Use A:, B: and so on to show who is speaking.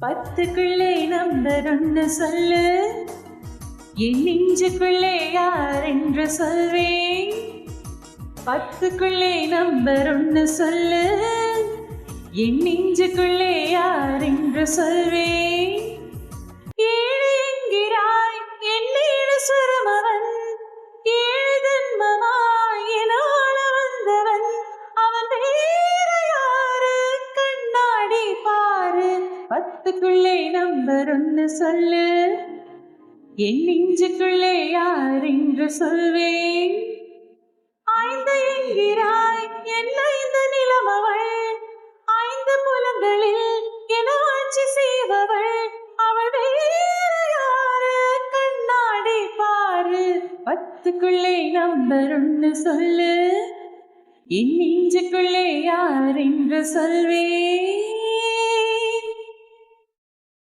A: பத்துக்குள்ளே number ஒன்று சொல்லு, என் நெஞ்சுக்குள்ளே யார் என்று சொல்வேன். பத்துக்குள்ளே நம்பர் ஒன்று சொல்லு, என் நெஞ்சுக்குள்ளே யார் என்று சொல்வேன். ஏழு என்கிறாய் என்னேழு சுரமவன், ஏழு ஜன்மமாய் எனால வந்தவன், அவன் வேற யாரு கண்ணாடி பாரு. பத்துக்குள்ளே நம்பர் ஒன்று சொல்லு, என் நெஞ்சுக்குள்ளே யார் என்று சொல்வேன். ஐந்து என்கிறாய் என் ஐந்து நிலமவள், ஐந்து புலங்களில் என ஆட்சி செய்பவள், அவள் வேற யாரு கண்ணாடி பாரு. பத்துக்குள்ளே நம்பர் ஒன்று சொல்லு, என் நெஞ்சுக்குள்ளே யார் என்று சொல்வேன்.